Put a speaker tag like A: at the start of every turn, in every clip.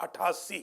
A: 88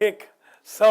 A: 100,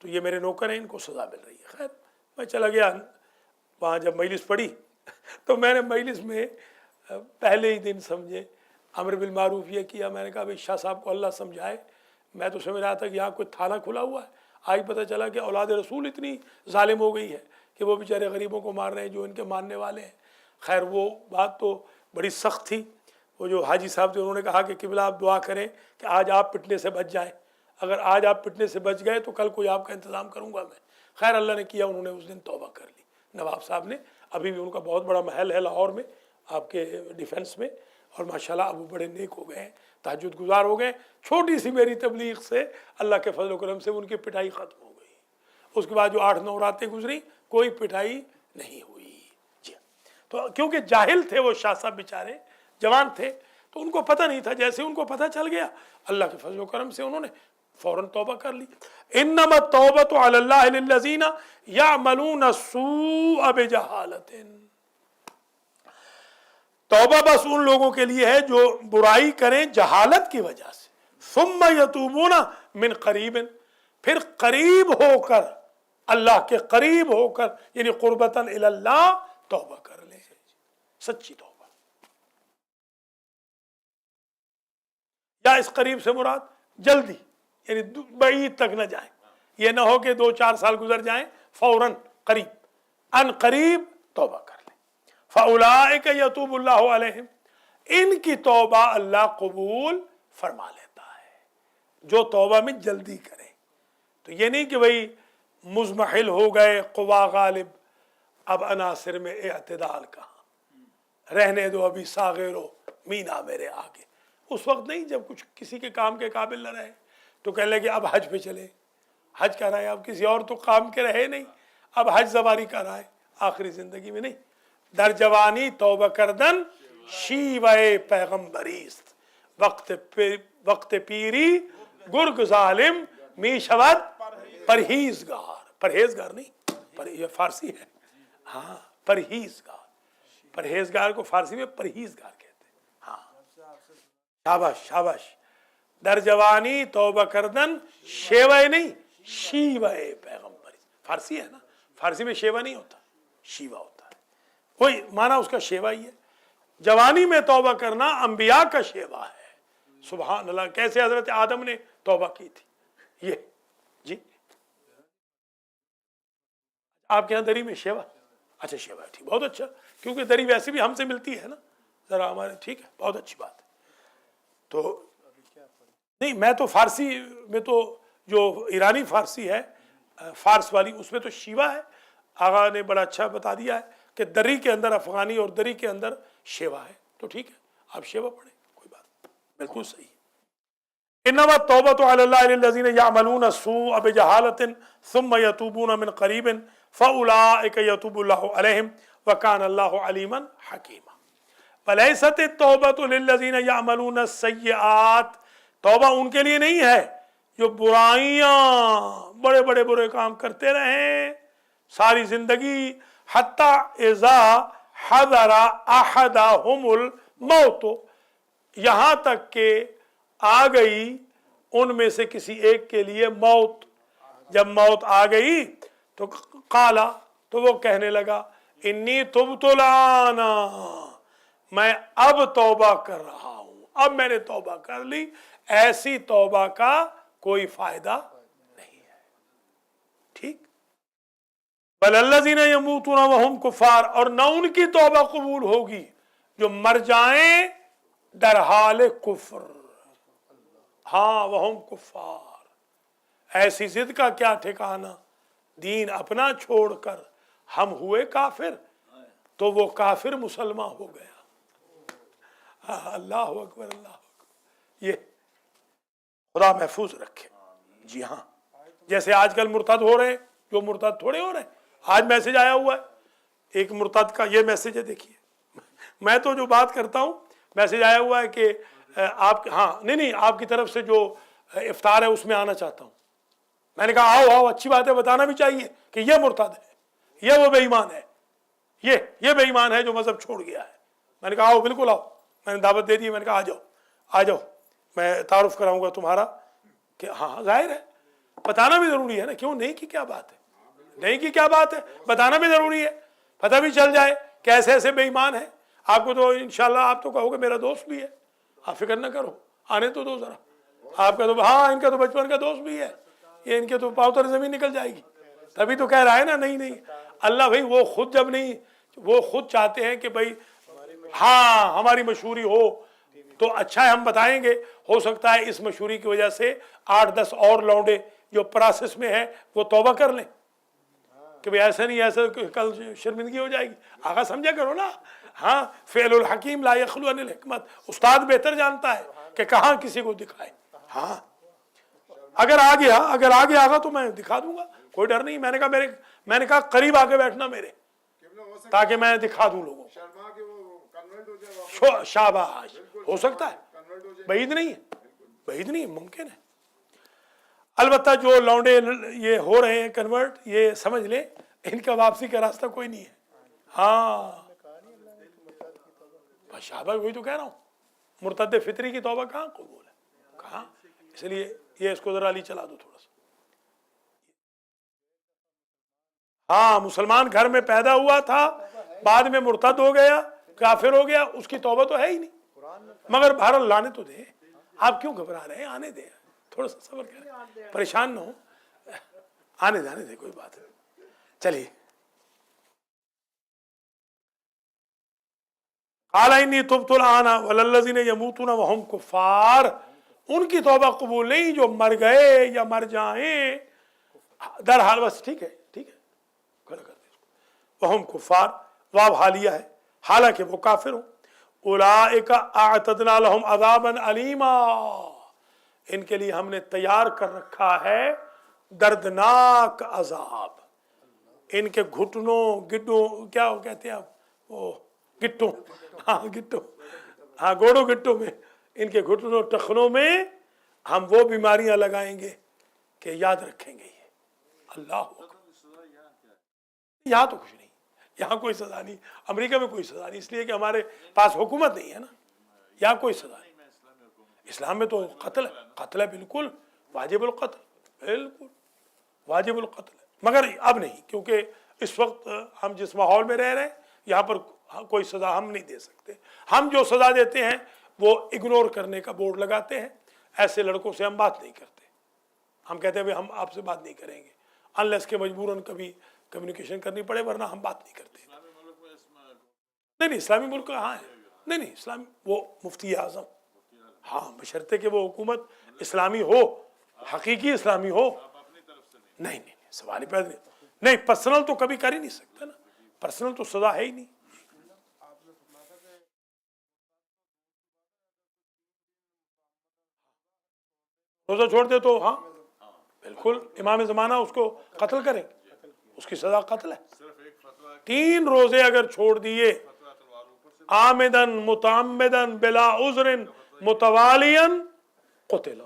A: تو یہ میرے نوکر ہیں، ان کو سزا مل رہی ہے۔ خیر میں چلا گیا وہاں، جب مجلس پڑھی تو میں نے مجلس میں پہلے ہی دن سمجھے امر بالمعروف یہ کیا۔ میں نے کہا بھائی شاہ صاحب کو اللہ سمجھائے، میں تو سمجھ رہا تھا کہ یہاں کوئی تھانہ کھلا ہوا ہے، آج پتہ چلا کہ اولاد رسول اتنی ظالم ہو گئی ہے کہ وہ بیچارے غریبوں کو مار رہے ہیں جو ان کے ماننے والے ہیں۔ خیر وہ بات تو بڑی سخت تھی۔ وہ جو حاجی صاحب تھے انہوں نے کہا کہ قبلہ آپ دعا کریں کہ آج آپ پٹنے سے بچ جائیں، اگر آج آپ پٹنے سے بچ گئے تو کل کوئی آپ کا انتظام کروں گا میں۔ خیر اللہ نے کیا، انہوں نے اس دن توبہ کر لی۔ نواب صاحب نے، ابھی بھی ان کا بہت بڑا محل ہے لاہور میں آپ کے ڈیفنس میں، اور ماشاءاللہ اب وہ بڑے نیک ہو گئے ہیں، تہجد گزار ہو گئے۔ چھوٹی سی میری تبلیغ سے اللہ کے فضل و کرم سے ان کی پٹائی ختم ہو گئی۔ اس کے بعد جو 8-9 راتیں گزری کوئی پٹائی نہیں ہوئی۔ جی تو کیونکہ جاہل تھے وہ شاہ صاحب بیچارے، جوان تھے، تو ان کو پتہ نہیں تھا۔ جیسے ان کو پتہ چل گیا اللہ کے فضل و کرم سے انہوں نے فوراً توبہ کر لی۔ انما التوبۃ علی اللہ للذین یعملون السوء بجہالۃ، توبہ بس ان لوگوں کے لیے ہے جو برائی کریں جہالت کی وجہ سے، ثم یتوبون من قریب، پھر قریب ہو کر، اللہ کے قریب ہو کر، یعنی قربتاً الی اللہ توبہ کر لیں، سچی توبہ۔ یا اس قریب سے مراد جلدی، یعنی بعید تک نہ جائیں، یہ نہ ہو کہ 2-4 سال گزر جائیں، فوراً قریب، ان قریب توبہ کر لیں۔ فَأُولَٰئِكَ يَتُوبُ اللَّهُ عَلَيْهِمْ، ان کی توبہ اللہ قبول فرما لیتا ہے جو توبہ میں جلدی کریں۔ تو یہ نہیں کہ بھئی مزمحل ہو گئے، قوا غالب، اب عناصر میں اعتدال کہاں، رہنے دو ابھی صاغرو مینا میرے آگے۔ اس وقت نہیں جب کچھ کسی کے کام کے قابل نہ رہے تو کہنے لگے اب حج پہ چلے، حج کر رہا ہے، اب کسی اور تو کام کے رہے نہیں، اب حج زواری کر رہا ہے، آخری زندگی میں نہیں۔ در جوانی توبہ کردن شیوہ پیغمبریست، وقت پیری گرگ ظالم می شود پرہیزگار، پرہیزگار نہیں، یہ فارسی ہے، ہاں پرہیزگار، پرہیزگار کو فارسی میں پرہیزگار کہتے ہیں۔ ہاں شاباش شاباش، در جوانی توبہ کردن شیوہ نہیں، شیوہ پیغمبری، فارسی ہے نا، فارسی میں شیوہ نہیں ہوتا، شیوہ ہوتا ہے، وہی معنی اس کا شیوہ ہی ہے۔ جوانی میں توبہ کرنا انبیاء کا شیوہ ہے، سبحان اللہ۔ کیسے حضرت آدم نے توبہ کی تھی، یہ جی آپ کے یہاں دری میں شیوہ، اچھا شیوہ ہے، ٹھیک، بہت اچھا، کیونکہ دری ویسے بھی ہم سے ملتی ہے نا ذرا ہمارے، ٹھیک ہے، بہت اچھی بات ہے۔ تو نہیں، میں تو فارسی میں تو جو ایرانی فارسی ہے، فارس والی، اس میں تو شیوا ہے، آغا نے بڑا اچھا بتا دیا ہے کہ دری کے اندر افغانی اور دری کے اندر شیوا ہے، تو ٹھیک ہے آپ شیوا پڑھیں، کوئی بات، بالکل صحیح۔ انما التوبۃ علی اللہ للذین یعملون السوء بجہالۃ ثم یتوبون من قریب فاولئک یتوب اللہ علیہم وکان اللہ علیما حکیما۔ ولیست التوبۃ للذین یعملون السیئات، توبہ ان کے لیے نہیں ہے جو برائیاں، بڑے بڑے برے کام کرتے رہیں ساری زندگی، حتی اذا حضر احدہم الموت، یہاں تک کہ آ گئی ان میں سے کسی ایک کے لیے موت۔ جب موت آ گئی تو قالا، تو وہ کہنے لگا انی تبت الآن، میں اب توبہ کر رہا ہوں، اب میں نے توبہ کر لی۔ ایسی توبہ کا کوئی فائدہ نہیں ہے، ٹھیک۔ بل الذین یموتون وہم کفار، اور نہ ان کی توبہ قبول ہوگی جو مر جائیں در حال کفر، ہاں وہم کفار، ایسی ضد کا کیا ٹھکانہ، دین اپنا چھوڑ کر ہم ہوئے کافر، تو وہ کافر مسلمان ہو گیا۔ اللہ اکبر، اللہ اکبر، یہ خدا محفوظ رکھے۔ جی ہاں، جیسے آج کل مرتد ہو رہے ہیں، جو مرتد تھوڑے ہو رہے ہیں، آج میسج آیا ہوا ہے ایک مرتد کا، یہ میسج ہے دیکھیے، میں تو جو بات کرتا ہوں، میسج آیا ہوا ہے کہ آپ، ہاں نہیں آپ کی طرف سے جو افطار ہے اس میں آنا چاہتا ہوں۔ میں نے کہا آؤ آؤ، اچھی بات ہے، بتانا بھی چاہیے کہ یہ مرتد ہے، یہ وہ بے ایمان ہے، یہ بے ایمان ہے جو مذہب چھوڑ گیا ہے۔ میں نے کہا آؤ، بالکل آؤ، میں نے دعوت دے دی، میں نے کہا آ جاؤ، میں تعارف کراؤں گا تمہارا، کہ ہاں ظاہر ہے بتانا بھی ضروری ہے نا, کیوں نہیں کی کیا بات ہے, نہیں کی کیا بات ہے, بتانا بھی ضروری ہے, پتہ بھی چل جائے کہ ایسے ایسے بے ایمان ہیں. آپ کو تو انشاءاللہ آپ تو کہو گے میرا دوست بھی ہے, آپ فکر نہ کرو, آنے تو دو ذرا. آپ کا تو ہاں ان کا تو بچپن کا دوست بھی ہے, یہ ان کے تو پاؤں تلے زمین نکل جائے گی, تبھی تو کہہ رہا ہے نا. نہیں نہیں, اللہ بھائی وہ خود جب نہیں, وہ خود چاہتے ہیں کہ بھائی ہاں ہماری مشہوری ہو تو اچھا ہے, ہم بتائیں گے. ہو سکتا ہے اس مشہوری کی وجہ سے 8-10 اور لونڈے جو پروسیس میں ہیں وہ توبہ کر لیں کہ بھئی ایسا نہیں, ایسا کل شرمندگی ہو جائے گی. آقا سمجھا کرو نا. ہاں, فعل الحکیم لا یخلو عن الحکمت, استاد بہتر جانتا ہے کہ کہاں کسی کو دکھائے. ہاں اگر آ گیا, اگر آگے آگا تو میں دکھا دوں گا, کوئی ڈر نہیں. میں نے کہا قریب آگے بیٹھنا میرے, تاکہ میں دکھا دوں لوگوں کو. شاباش, ہو سکتا ہے, بعید نہیں ہے, بعید نہیں, ممکن ہے. البتہ جو لونڈے یہ ہو رہے ہیں کنورٹ, یہ سمجھ لیں ان کا واپسی کا راستہ کوئی نہیں ہے. ہاں شاباش, وہی تو کہہ رہا ہوں, مرتد فطری کی توبہ کہاں قبول ہے, کہاں. اس لیے یہ اس کو ذرا علی چلا دو تھوڑا سا. ہاں مسلمان گھر میں پیدا ہوا تھا, بعد میں مرتد ہو گیا, کافر ہو گیا, اس کی توبہ تو ہے ہی نہیں. مگر بہرحال لانے تو دیں, آپ کیوں گھبرا رہے ہیں, آنے دیں, تھوڑا سا صبر کریں, پریشان نہ ہو, آنے دیں, کوئی بات نہیں. چلیے. قال انی تبت الآن والذین یموتون وهم کفار, ان کی توبہ قبول نہیں جو مر گئے یا مر جائیں در حال. بس ٹھیک ہے, ٹھیک ہے, کھڑا کر دیں. وہم کفار, واو حالیہ ہے, حالانکہ وہ کافر ہوں. اولئک اعتدنا لهم عذابا علیما, ان کے لیے ہم نے تیار کر رکھا ہے دردناک عذاب. ان کے گھٹنوں گڈوں کیا کہتے ہیں آپ, وہ گٹوں, ہاں گٹوں, ہاں گوڑوں گٹوں میں, ان کے گھٹنوں ٹخنوں میں ہم وہ بیماریاں لگائیں گے کہ یاد رکھیں گے یہ. اللہ یہاں تو کچھ نہیں, یہاں کوئی سزا نہیں, امریکہ میں کوئی سزا نہیں, اس لیے کہ ہمارے پاس حکومت نہیں ہے نا. یہاں کوئی سزا نہیں. اسلام میں تو قتل ہے, قتل ہے بالکل, واجب القتل, بالکل واجب القتل ہے. مگر اب نہیں, کیونکہ اس وقت ہم جس ماحول میں رہ رہے ہیں یہاں پر کوئی سزا ہم نہیں دے سکتے. ہم جو سزا دیتے ہیں وہ اگنور کرنے کا بورڈ لگاتے ہیں. ایسے لڑکوں سے ہم بات نہیں کرتے, ہم کہتے ہیں ہم آپ سے بات نہیں کریں گے انلیس کہ مجبوراً کبھی کمیونیکیشن کرنی پڑے, ورنہ ہم بات نہیں کرتے. نہیں اسلامی ملک ہاں ہے, نہیں اسلامی وہ مفتی اعظم, ہاں بشرطے کہ وہ حکومت اسلامی ہو, حقیقی اسلامی ہو. نہیں سوال ہی پیدا نہیں, پرسنل تو کبھی کر ہی نہیں سکتا نا, پرسنل تو سزا ہے ہی نہیں. روزہ چھوڑ دے تو ہاں بالکل امام زمانہ اس کو قتل کریں, اس کی سزا قتل ہے. 3 روزے اگر چھوڑ دیے عامدن متعمدن بلا عذر متوالین قتل.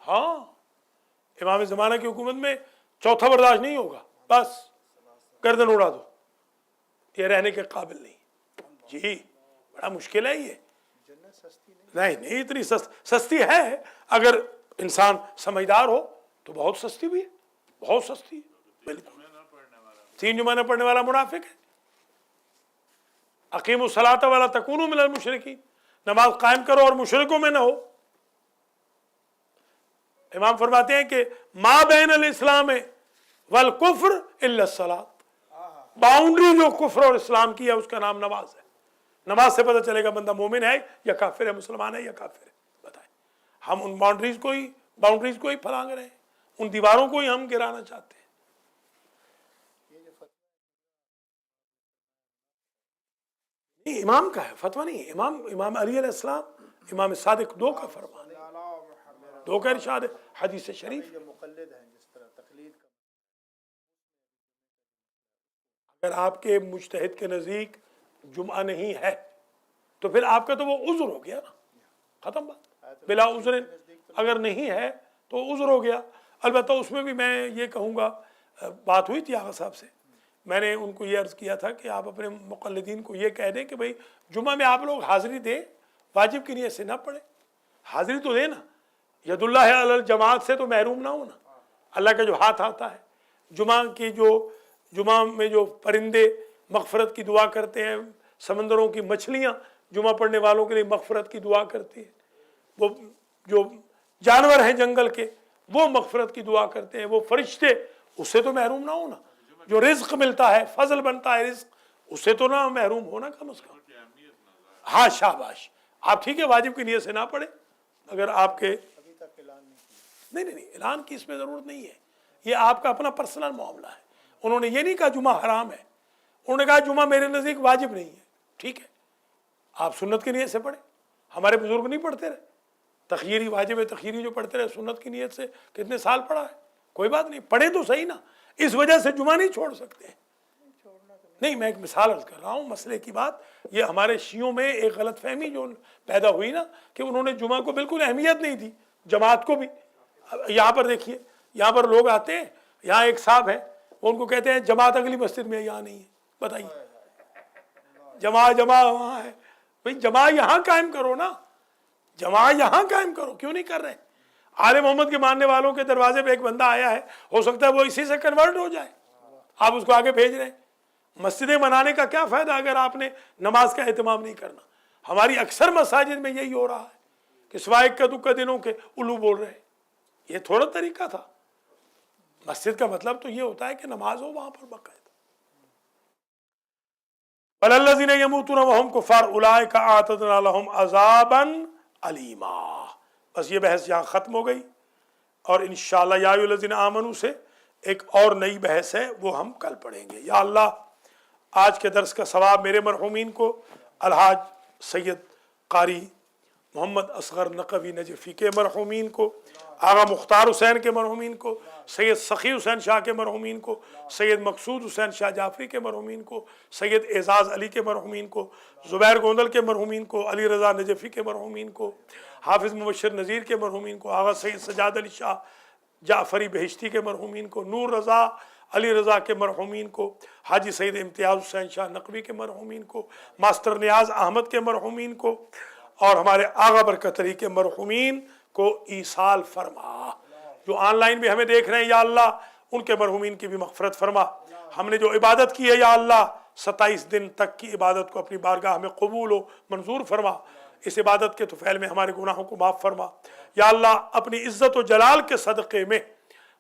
A: ہاں امام زمانہ کی حکومت میں چوتھا برداشت نہیں ہوگا, بس گردن اڑا دو, یہ رہنے کے قابل نہیں. جی بڑا مشکل ہے یہ. نہیں اتنی سستی ہے, اگر انسان سمجھدار ہو تو بہت سستی بھی ہے, بہت سستی ہے بالکل. 3 جمعہ نہ پڑھنے والا منافق ہے. اقیموا الصلاۃ ولا تکونوا من المشرکین, نماز قائم کرو اور مشرکوں میں نہ ہو. امام فرماتے ہیں کہ ما بین الاسلام والکفر الا الصلاۃ, باؤنڈری جو کفر اور اسلام کی ہے اس کا نام نماز ہے. نماز سے پتہ چلے گا بندہ مومن ہے یا کافر ہے, مسلمان ہے یا کافر ہے. بتائیں, ہم ان باؤنڈریز کو ہی پھلانگ رہے ہیں, ان دیواروں کو ہی ہم گرانا چاہتے ہیں. نہیں امام کا ہے فتویٰ نہیں, امام علی علیہ السلام, امام صادق 2 کا فرمان ہے, 2 کا ارشاد ہے, حدیث شریف. اگر آپ کے مجتہد کے نزدیک جمعہ نہیں ہے تو پھر آپ کا تو وہ عذر ہو گیا نا, ختم بات. بلا عذر اگر نہیں ہے تو عذر ہو گیا. البتہ اس میں بھی میں یہ کہوں گا, بات ہوئی تھی آغا صاحب سے, میں نے ان کو یہ عرض کیا تھا کہ آپ اپنے مقلدین کو یہ کہہ دیں کہ بھئی جمعہ میں آپ لوگ حاضری دیں, واجب کی نیت سے نہ پڑھیں, حاضری تو دیں نا. ید اللہ علی الجماعت سے تو محروم نہ ہونا, اللہ کا جو ہاتھ آتا ہے، جمعہ میں جو پرندے مغفرت کی دعا کرتے ہیں، سمندروں کی مچھلیاں جمعہ پڑھنے والوں کے لیے مغفرت کی دعا کرتی ہیں، وہ جو جانور ہیں جنگل کے وہ مغفرت کی دعا کرتے ہیں، وہ فرشتے، اس سے تو محروم نہ ہونا، جو رزق ملتا ہے، فضل بنتا ہے رزق، اس سے تو نہ محروم ہونا کم از کم۔ ہاں شاباش، آپ ٹھیک ہے واجب کی نیت سے نہ پڑھیں، اگر آپ کے نہیں اعلان کی اس میں ضرورت نہیں ہے، یہ آپ کا اپنا پرسنل معاملہ ہے۔ انہوں نے یہ نہیں کہا جمعہ حرام ہے، انہوں نے کہا جمعہ میرے نزدیک واجب نہیں ہے، ٹھیک ہے آپ سنت کی نیت سے پڑھیں، ہمارے بزرگ نہیں پڑھتے رہے، تخیری واجب ہے تخیری جو پڑھتے رہے سنت کی نیت سے کتنے سال پڑھا ہے، کوئی بات نہیں، پڑھے تو صحیح نا، اس وجہ سے جمعہ نہیں چھوڑ سکتے۔ نہیں، میں ایک مثال عرض کر رہا ہوں مسئلے کی بات، یہ ہمارے شیعوں میں ایک غلط فہمی جو پیدا ہوئی نا کہ انہوں نے جمعہ کو بالکل اہمیت نہیں دی، جماعت کو بھی۔ یہاں پر دیکھیے، یہاں پر لوگ آتے ہیں، یہاں ایک صاحب ہے وہ ان کو کہتے ہیں جماعت اگلی مسجد میں، یہاں نہیں ہے، بتائیے جماع وہاں ہے، بھئی جماع یہاں قائم کرو نا، جماع یہاں قائم کرو، کیوں نہیں کر رہے؟ آل محمد کے ماننے والوں کے دروازے پہ ایک بندہ آیا ہے، ہو سکتا ہے وہ اسی سے کنورٹ ہو جائے، آپ اس کو آگے بھیج رہے ہیں۔ مسجدیں بنانے کا کیا فائدہ اگر آپ نے نماز کا اہتمام نہیں کرنا؟ ہماری اکثر مساجد میں یہی ہو رہا ہے کہ سوائے اکا دکا دنوں کے الو بول رہے ہیں، یہ تھوڑا طریقہ تھا۔ مسجد کا مطلب تو یہ ہوتا ہے کہ نماز ہو وہاں پر باقاعدہ۔ وَلَلَّذِينَ يَمُوتُونَ وَهُمْ كُفَّارٌ أُولَٰئِكَ أَعْتَدْنَا لَهُمْ عَذَابًا أَلِيمًا۔ بس یہ بحث یہاں ختم ہو گئی، اور انشاءاللہ یا ایھا الذین آمنوا سے ایک اور نئی بحث ہے، وہ ہم کل پڑھیں گے۔ یا اللہ آج کے درس کا ثواب میرے مرحومین کو، الحاج سید قاری محمد اصغر نقوی نجفی کے مرحومین کو، آغا مختار حسین کے مرحومین کو، سید سخی حسین شاہ کے مرحومین کو، سید مقصود حسین شاہ جعفری کے مرحومین کو، سید اعزاز علی کے مرحومین کو، زبیر گوندل کے مرحومین کو، علی رضا نجفی کے مرحومین کو، حافظ مبشر نذیر کے مرحومین کو، آغا سید سجاد علی شاہ جعفری بہشتی کے مرحومین کو، نور رضا علی رضا کے مرحومین کو، حاجی سید امتیاز حسین شاہ نقوی کے مرحومین کو، ماسٹر نیاز احمد کے مرحومین کو، اور ہمارے آغا برکت علی کے مرحومین کو ایصال فرما۔ جو آن لائن بھی ہمیں دیکھ رہے ہیں یا اللہ ان کے مرحومین کی بھی مغفرت فرما۔ ہم نے جو عبادت کی ہے یا اللہ 27 دن تک کی عبادت کو اپنی بارگاہ میں قبول و منظور فرما، اس عبادت کے طفیل میں ہمارے گناہوں کو معاف فرما۔ یا اللہ اپنی عزت و جلال کے صدقے میں،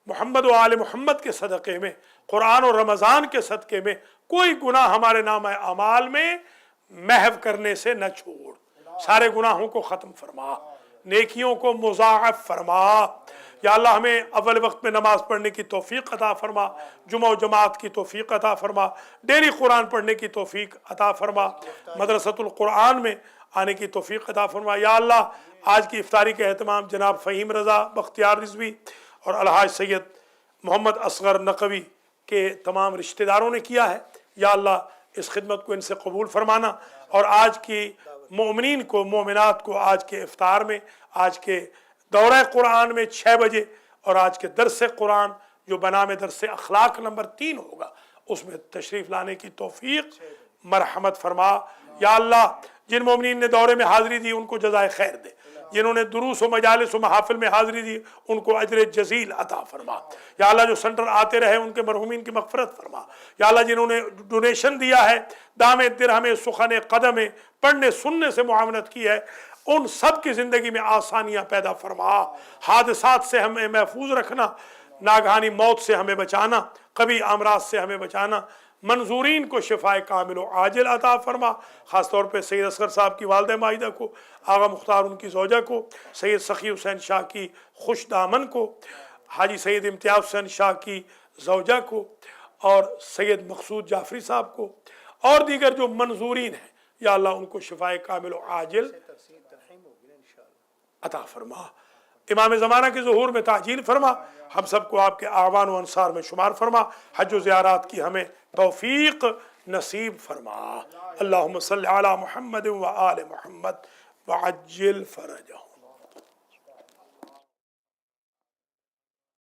A: محمد و آل محمد کے صدقے میں، قرآن و رمضان کے صدقے میں کوئی گناہ ہمارے نامہ اعمال میں محو کرنے سے نہ چھوڑ، سارے گناہوں کو ختم فرما، نیکیوں کو مضاعف فرما۔ یا اللہ ہمیں اول وقت میں نماز پڑھنے کی توفیق عطا فرما، جمعہ و جماعت کی توفیق عطا فرما، ڈیلی قرآن پڑھنے کی توفیق عطا فرما، مدرسۃ القرآن میں آنے کی توفیق عطا فرما۔ یا اللہ آج کی افطاری کے اہتمام جناب فہیم رضا بختیار رضوی اور الحاج سید محمد اصغر نقوی کے تمام رشتہ داروں نے کیا ہے، یا اللہ اس خدمت کو ان سے قبول فرمانا، اور آج کی مومنین کو مومنات کو آج کے افطار میں، آج کے دورہ قرآن میں 6 بجے، اور آج کے درس قرآن جو بنام درس اخلاق نمبر 3 ہوگا اس میں تشریف لانے کی توفیق مرحمت فرما۔ یا اللہ جن مومنین نے دورے میں حاضری دی ان کو جزائے خیر دے، جنہوں نے دروس و مجالس و محافل میں حاضری دی ان کو اجر جزیل عطا فرما۔ یا اللہ جو سنٹر آتے رہے ان کے مرحومین کی مغفرت فرما۔ یا اللہ جنہوں نے ڈونیشن دیا ہے، دام درہم سخن قدم پڑھنے سننے سے معاونت کی ہے، ان سب کی زندگی میں آسانیاں پیدا فرما، حادثات سے ہمیں محفوظ رکھنا، ناگہانی موت سے ہمیں بچانا، کبھی امراض سے ہمیں بچانا، منظورین کو شفائے کامل و عاجل عطا فرما، خاص طور پہ سید اصغر صاحب کی والدہ مائدہ کو، آغا مختار ان کی زوجہ کو، سید سخی حسین شاہ کی خوش دامن کو، حاجی سید امتیاز حسین شاہ کی زوجہ کو، اور سید مقصود جعفری صاحب کو، اور دیگر جو منظورین ہیں یا اللہ ان کو شفائے کامل و عاجل عطا فرما۔ امام زمانہ کے ظہور میں تعجیل فرما، ہم سب کو آپ کے اعوان و انصار میں شمار فرما، حج و زیارات کی ہمیں توفیق نصیب فرما۔ اللہم صلی علی محمد و آل محمد وعجل فرجہم۔